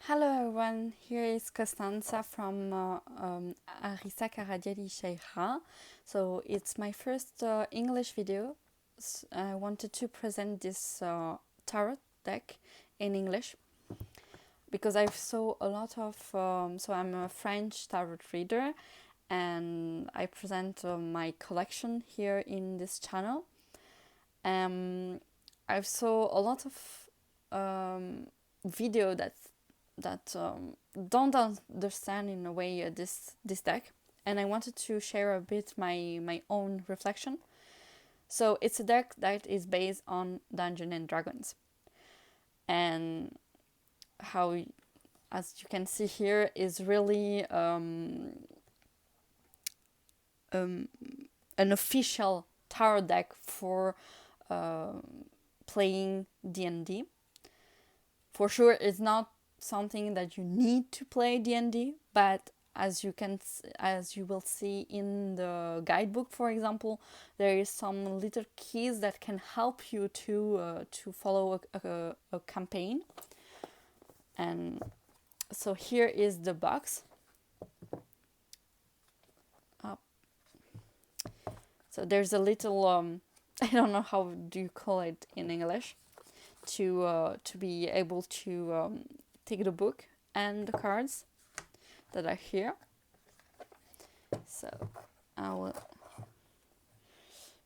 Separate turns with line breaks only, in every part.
Hello everyone, here is Costanza from Arisa Karadiali Sheikha. So it's my first English video. I wanted to present this tarot deck in English because I saw a lot of, so I'm a French tarot reader and I present my collection here in this channel. I saw a lot of video that don't understand in a way this deck, and I wanted to share a bit my own reflection. So it's a deck that is based on Dungeons and Dragons, and how, as you can see here, is really an official tarot deck for playing D&D. For sure, it's not something that you need to play D&D, but as you will see in the guidebook, for example, there is some little keys that can help you to follow a campaign. And so here is the box. So there's a little I don't know how do you call it in English, to be able to take the book and the cards that are here. So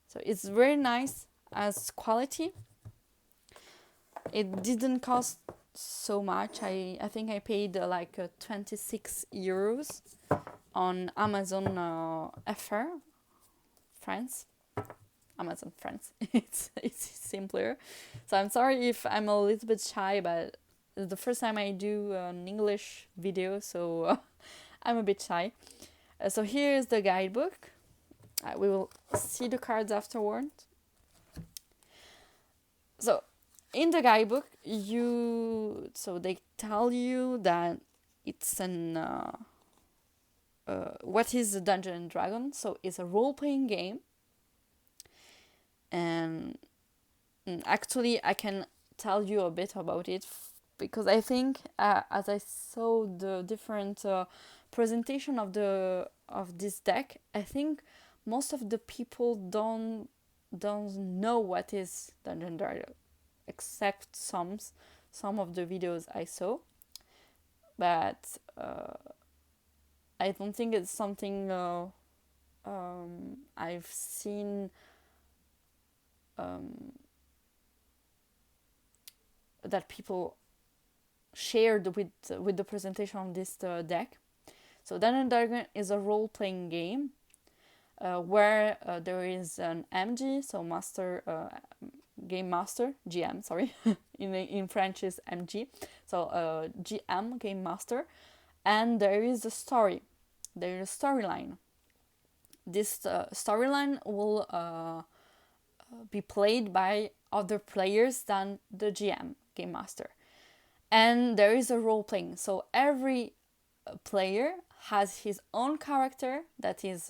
so it's very nice as quality. It didn't cost so much. I think I paid like 26 euros on Amazon FR France. Amazon France. It's simpler. So I'm sorry if I'm a little bit shy, but it's the first time I do an English video, so I'm a bit shy. So here's the guidebook. We will see the cards afterwards. So in the guidebook, they tell you that it's an what is a Dungeon and Dragon? So it's a role-playing game. And actually I can tell you a bit about it because I think as I saw the different presentation of this deck, I think most of the people don't know what is Dungeon Dragon, except some of the videos I saw, but I don't think it's something I've seen that people shared with the presentation of this deck. So Dungeons & Dragons is a role-playing game where there is an MG, so master, game master, GM, sorry, in French is MG, so GM, game master, and there is a story, there is a storyline. This storyline will be played by other players than the GM, game master, and there is a role playing. So every player has his own character that is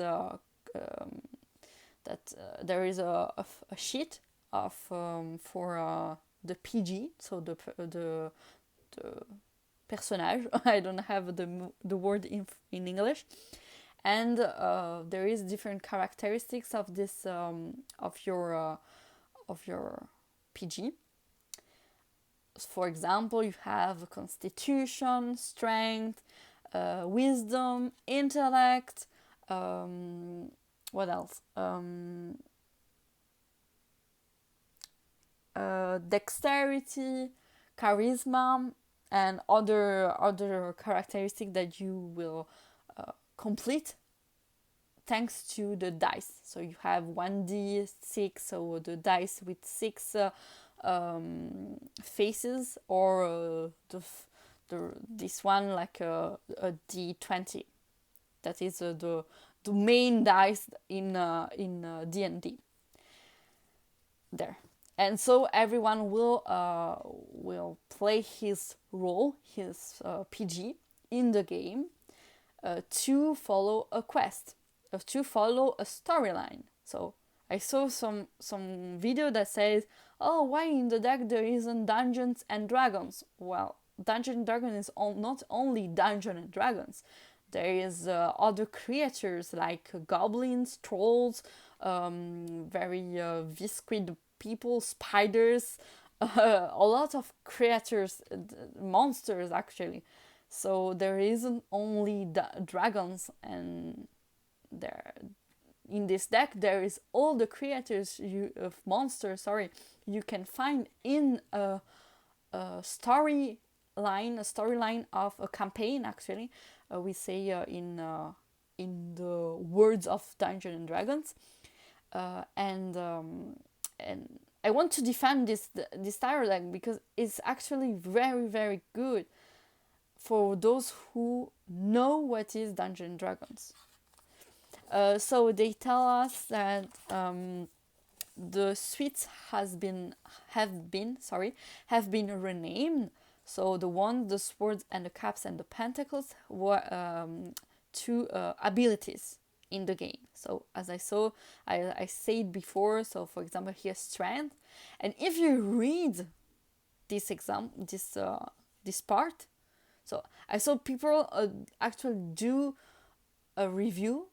there is a sheet of for the PG, so the personnage. I don't have the word in English. And there is different characteristics of this of your PG. For example, you have constitution, strength, wisdom, intellect. What else? Dexterity, charisma, and other characteristics that you will complete thanks to the dice. So you have 1d6, so the dice with 6 faces, or this one like a d20. That is the main dice in D&D. There. And so everyone will play his role, his PG in the game, to follow a quest, to follow a storyline. So I saw some video that says, oh, why in the deck there isn't Dungeons and Dragons? Well, Dungeons and Dragons is not only Dungeons and Dragons. There is other creatures like goblins, trolls, very visquid people, spiders, a lot of creatures, monsters actually. So there isn't only dragons, and there in this deck there is all the creatures of monsters. Sorry, you can find in a storyline of a campaign. Actually, we say in the words of Dungeons and Dragons, and I want to defend this tarot deck because it's actually very, very good for those who know what is Dungeons and Dragons. So they tell us that the suites have been renamed. So the wands, the swords, and the cups and the pentacles were two abilities in the game. So as I said before, so for example here strength, and if you read this part, so I saw people actually do a review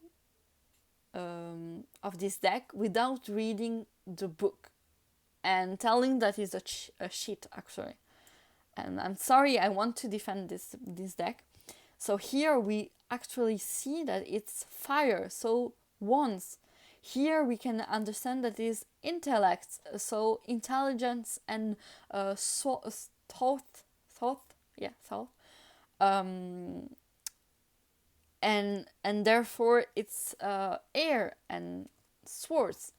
of this deck without reading the book and telling that it's a cheat actually. And I'm sorry, I want to defend this deck. So here we actually see that it's fire, so wands. Here we can understand that it is intellect, so intelligence and thought. And therefore it's air and swords.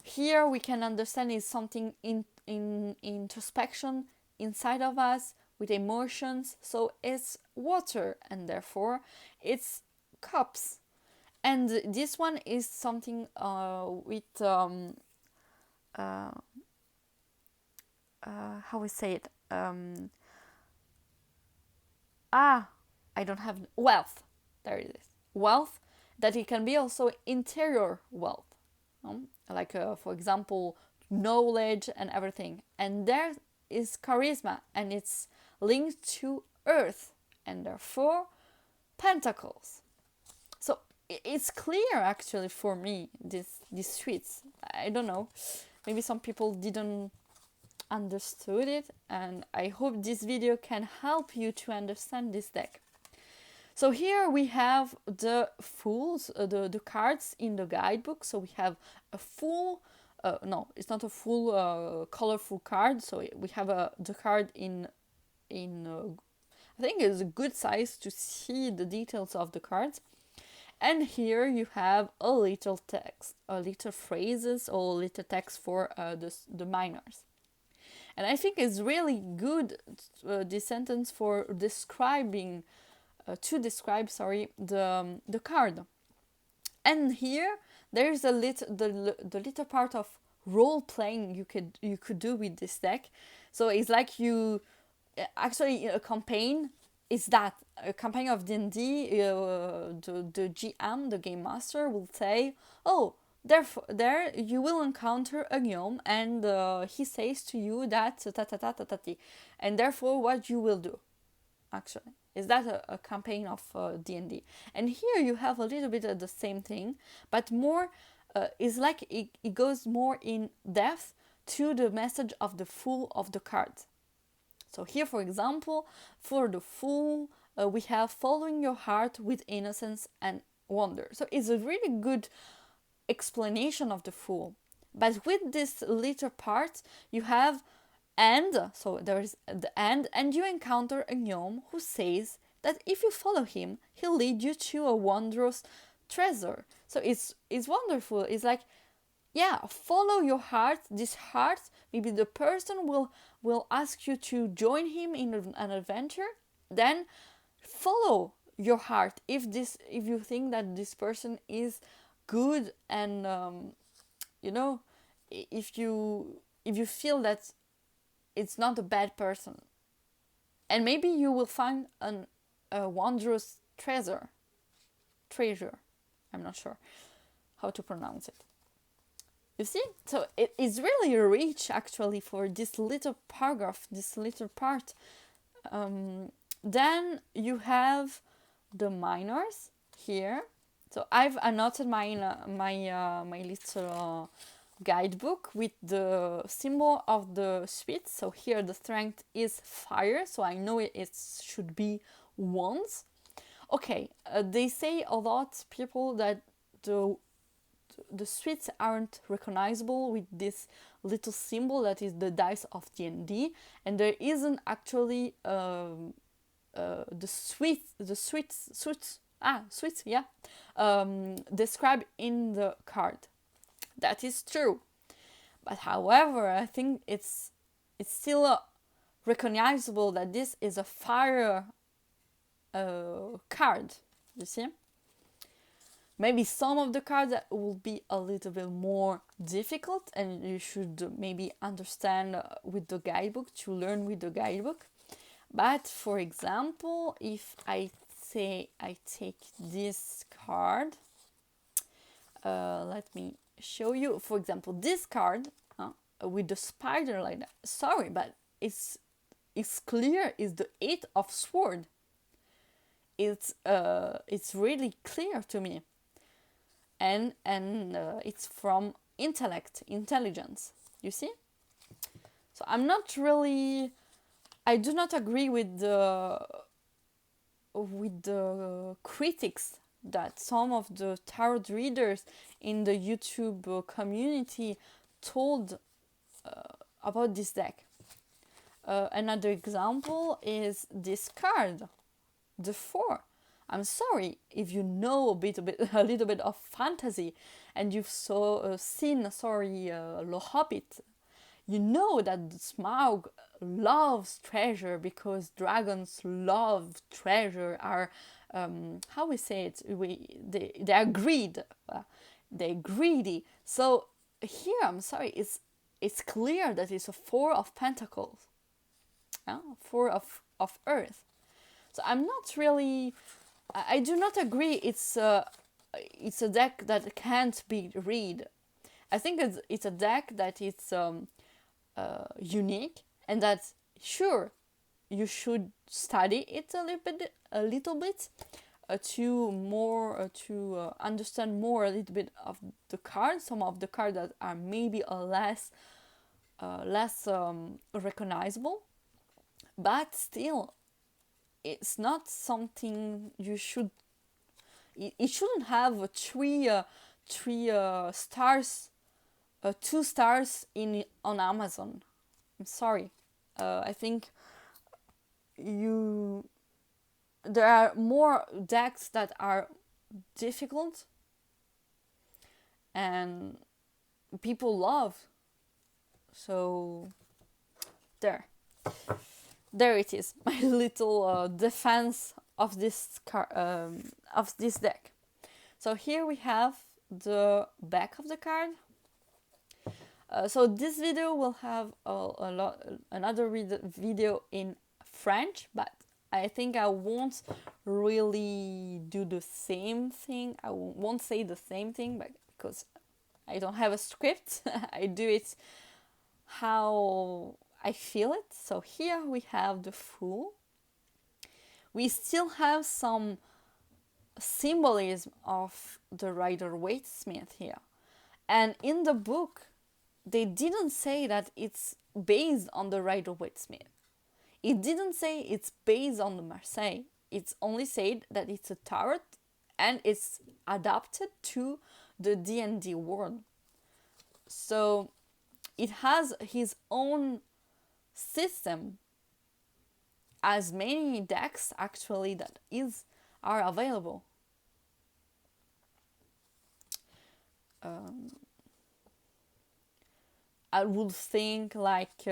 Here we can understand is something in introspection inside of us with emotions, so it's water, and therefore it's cups. And this one is something with how we say it, I don't have wealth. There it is. Wealth, that it can be also interior wealth. Like, for example, knowledge and everything. And there is charisma, and it's linked to earth, and therefore pentacles. So it's clear actually for me, these suites. I don't know. Maybe some people didn't understood it, and I hope this video can help you to understand this deck. So here we have the fools, the cards in the guidebook. So we have a full, no, it's not a full colorful card. So we have the card in I think it's a good size to see the details of the cards. And here you have a little text, a little phrases or a little text for the minors. And I think it's really good, this sentence for describing, to describe, the card. And here there's the little part of role playing you could do with this deck. So it's like you actually a campaign is that a campaign of D&D. The GM, the game master, will say, "Oh, therefore, there you will encounter a gnome, and he says to you that and therefore what you will do." Actually, is that a campaign of D&D? And here you have a little bit of the same thing, but more is like it goes more in depth to the message of the Fool of the card. So here, for example, for the Fool, we have following your heart with innocence and wonder. So it's a really good explanation of the Fool. But with this little part, you have and, so there is the and you encounter a gnome who says that if you follow him, he'll lead you to a wondrous treasure. So it's wonderful. It's like, yeah, follow your heart. This heart, maybe the person will ask you to join him in an adventure. Then follow your heart. If you think that this person is good, and if you feel that it's not a bad person, and maybe you will find a wondrous treasure. I'm not sure how to pronounce it. You see? So it is really rich actually for this little paragraph, this little part Then you have the minors here. So I've annotated my little guidebook with the symbol of the suite. So here the strength is fire, so I know it should be wands. Okay, they say a lot, people, that the suites aren't recognizable with this little symbol that is the dice of D&D, and there isn't actually the suites, yeah, described in the card. That is true, but however, I think it's still recognizable that this is a fire card. You see, maybe some of the cards that will be a little bit more difficult, and you should maybe understand with the guidebook, to learn with the guidebook. But for example, if I say I take this card, let me show you. For example, this card with the spider like that. Sorry, but it's clear. Is the Eight of Sword. It's really clear to me, and it's from intelligence. You see. So I'm not really. I do not agree with the critics that some of the tarot readers in the YouTube community told about this deck. Another example is this card, the Four. I'm sorry, if you know a little bit of fantasy, and you've seen Le Hobbit, you know that Smaug loves treasure because dragons love treasure. Are how we say it? They are they're greedy. So here, I'm sorry, it's clear that it's a Four of Pentacles, Four of Earth. So I'm not really. I do not agree. It's a deck that can't be read. I think it's a deck that it's unique, and that sure you should study it a little bit to understand more a little bit of the cards. Some of the cards that are maybe less recognizable, but still it's not something you should. It shouldn't have three stars, 2 stars on Amazon. I'm sorry. I think there are more decks that are difficult and people love. So there it is. My little defense of this deck. So here we have the back of the card. So this video will have another video in French, but I think I won't really do the same thing. I won't say the same thing, but because I don't have a script, I do it how I feel it. So here we have the Fool. We still have some symbolism of the Rider-Waite-Smith here. And in the book, they didn't say that it's based on the Rider-Waite-Smith. It didn't say it's based on the Marseille. It's only said that it's a tarot and it's adapted to the D&D world. So it has his own system, as many decks actually that are available. I would think like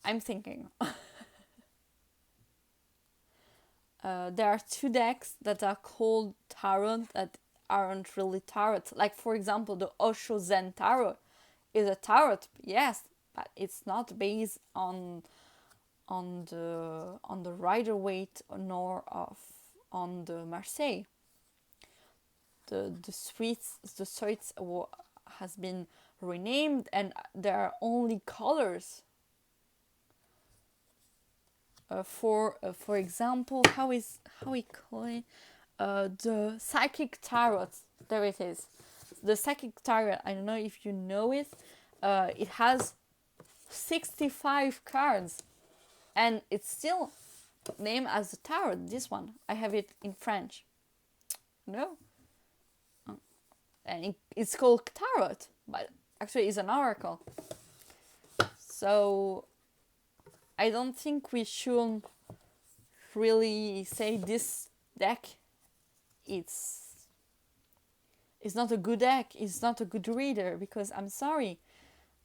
I'm thinking. There are 2 decks that are called tarot that aren't really tarot. Like for example, the Osho Zen Tarot is a tarot, yes, but it's not based on on the Rider-Waite nor on the Marseille. The suites has been renamed, and there are only colors. For example, how we call it, the psychic tarot. There it is. The psychic tarot. I don't know if you know it. It has 65 cards, and it's still named as a tarot. This one, I have it in French. No, and it's called tarot, but actually it's an oracle. So I don't think we should really say this deck it's not a good deck, it's not a good reader, because I'm sorry,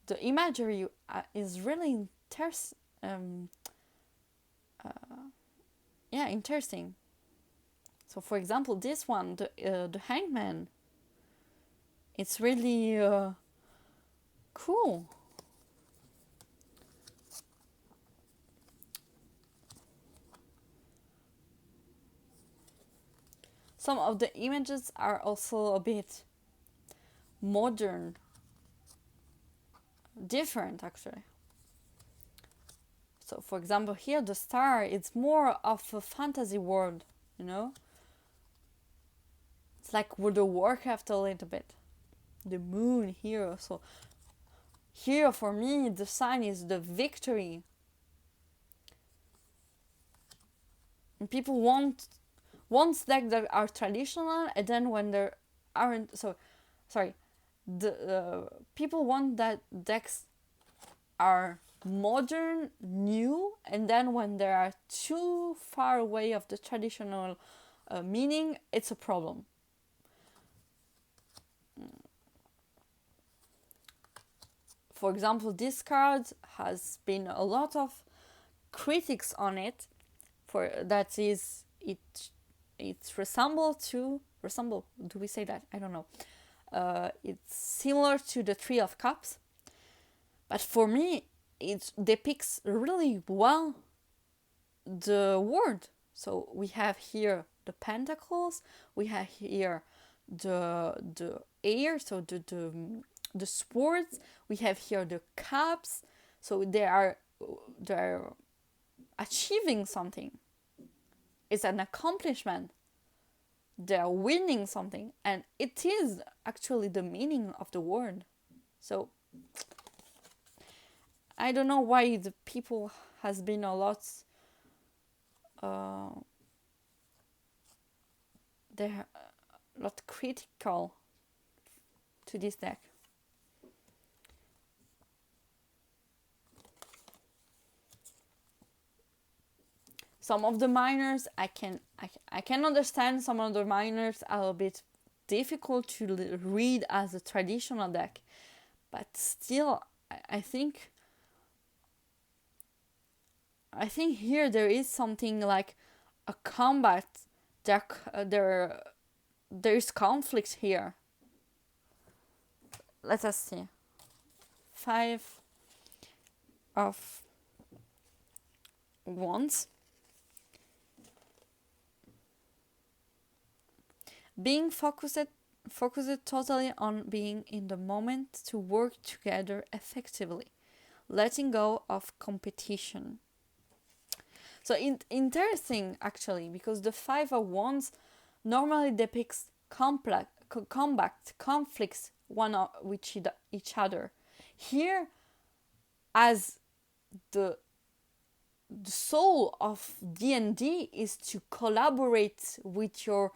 the imagery is really interesting. So for example, this one, the Hangman, it's really cool. Some of the images are also a bit modern, different actually. So for example, here the star, it's more of a fantasy world, you know? It's like World of Warcraft a little bit. The moon here, so here for me the sign is the victory. And people want decks that are traditional, and then when there aren't, people want that decks are modern, new, and then when they are too far away of the traditional meaning, it's a problem. For example, this card has been a lot of critics on it, for that is it's resemble, do we say that? I don't know. It's similar to the Three of Cups, but for me it depicts really well the word. So we have here the pentacles, we have here the air, so the swords, we have here the cups, so they're achieving something. It's an accomplishment. They're winning something, and it is actually the meaning of the word. So I don't know why the people has been a lot they're a lot critical to this deck. Some of the minors I can understand. Some of the minors are a bit difficult to read as a traditional deck, but still I think here there is something like a combat. There is conflict here. Let us see. 5 of Wands. Being focused totally on being in the moment to work together effectively. Letting go of competition. So interesting actually, because the 5 of Wands normally depicts combat, conflicts with each other. Here, as the soul of D&D is to collaborate with your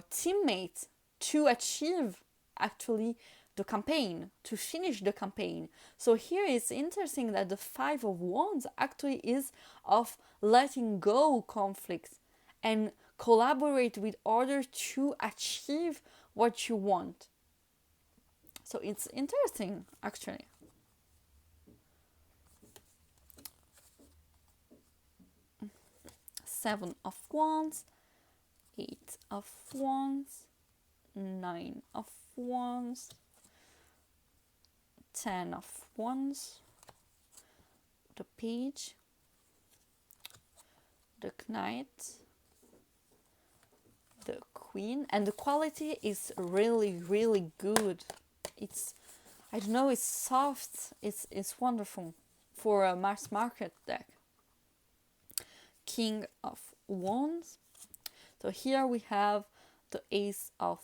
teammates to achieve actually the campaign, to finish the campaign. So here it's interesting that the 5 of Wands actually is of letting go conflicts and collaborate with others to achieve what you want. So it's interesting actually. Seven of Wands, 8 of Wands, 9 of Wands, 10 of Wands, the Page the knight, the queen, and the quality is really, really good. It's, I don't know, it's soft, it's wonderful for a mass market deck. King of Wands. So here we have the Ace of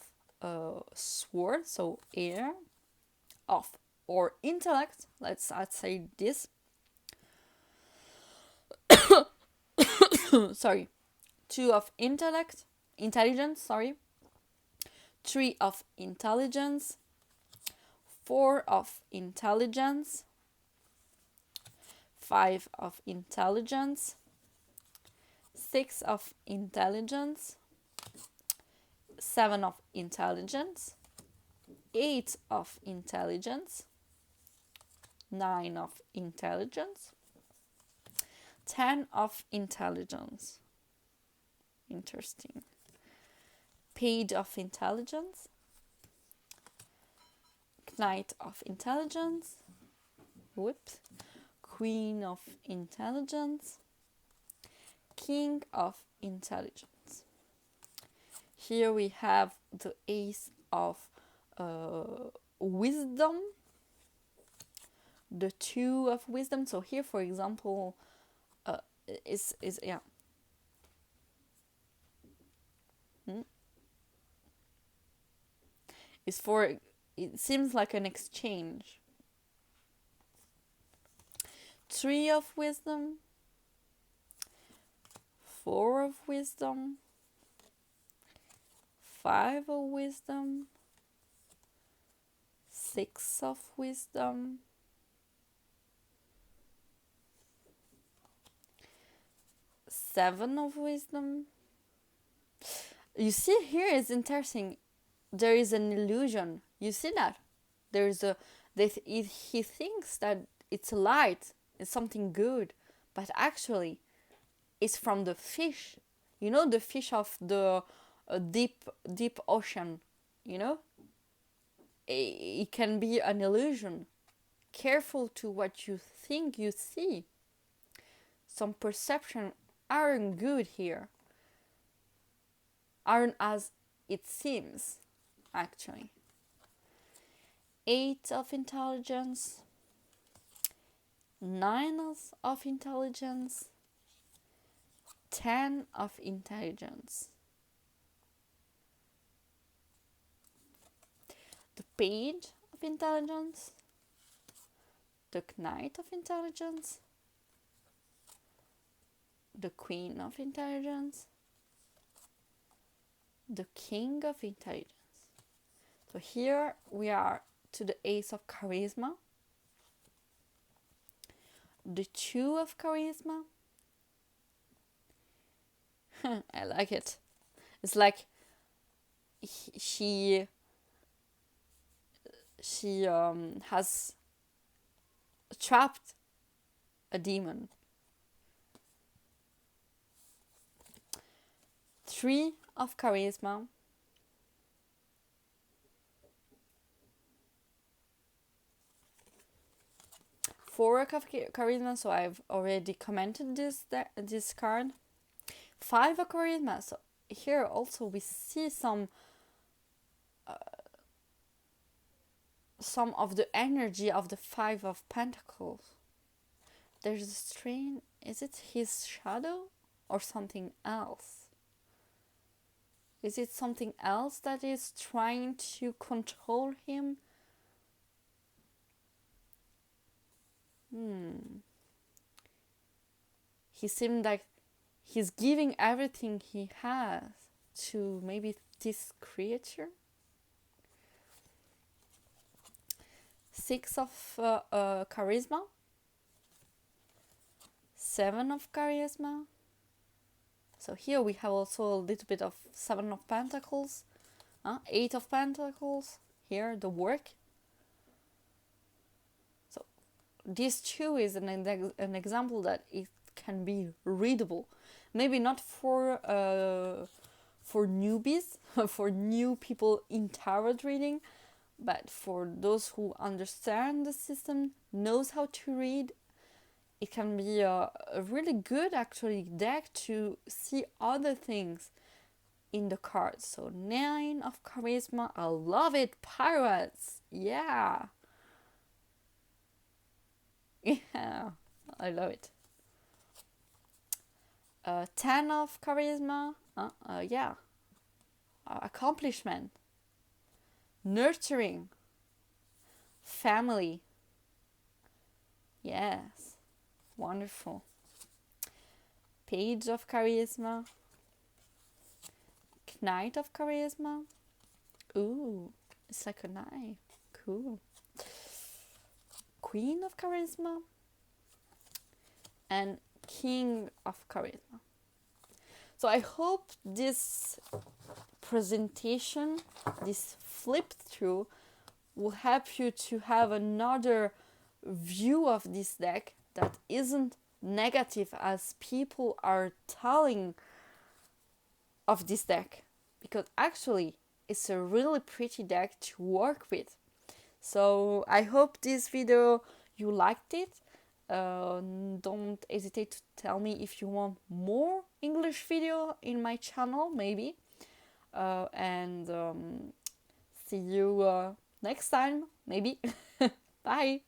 Swords, so air, of or intellect. Let's say this. Sorry. 2 of intelligence, sorry. 3 of intelligence. 4 of intelligence. 5 of intelligence. 6 of intelligence. 7 of intelligence. 8 of intelligence. 9 of intelligence. 10 of intelligence. Interesting. Page of intelligence. Knight of intelligence. Whoops. Queen of intelligence. King of intelligence. Here we have the Ace of wisdom. The 2 of wisdom. So here, for example, is yeah. It's for, it seems like an exchange. 3 of wisdom. 4 of wisdom. 5 of wisdom. 6 of wisdom. 7 of wisdom. You see, here is interesting. There is an illusion. You see that? There is he thinks that it's light, it's something good, but actually it's from the fish. You know, the fish of the deep ocean, you know? It can be an illusion. Careful to what you think you see. Some perception aren't good here. Aren't as it seems, actually. 8 of intelligence. 9 of intelligence. 10 of intelligence. The Page of intelligence. The Knight of intelligence. The Queen of intelligence. The King of intelligence. So here we are to the Ace of charisma. The 2 of charisma. I like it. It's like she has trapped a demon. 3 of charisma. 4 of charisma, so I've already commented this card. 5 of charisma, so here also we see some of the energy of the 5 of Pentacles. There's a strain. Is it his shadow or something else? Is it something else that is trying to control him? He seemed like he's giving everything he has to maybe this creature. 6 of charisma. 7 of charisma. So here we have also a little bit of 7 of Pentacles. 8 of Pentacles. Here, the work. So this too is an example that it can be readable. Maybe not for newbies, for new people in tarot reading, but for those who understand the system, knows how to read, it can be a really good actually deck to see other things in the cards. So 9 of charisma, I love it. Pirates, yeah. Yeah, I love it. 10 of charisma, yeah. Accomplishment, nurturing, family, yes, wonderful. Page of charisma, knight of charisma, ooh, it's like a knife, cool. Queen of charisma, and king of charisma. So I hope this presentation, this flip through, will help you to have another view of this deck that isn't negative as people are telling of this deck, because actually it's a really pretty deck to work with. So I hope this video you liked it. Don't hesitate to tell me if you want more English video in my channel, maybe. And see you next time, maybe. Bye.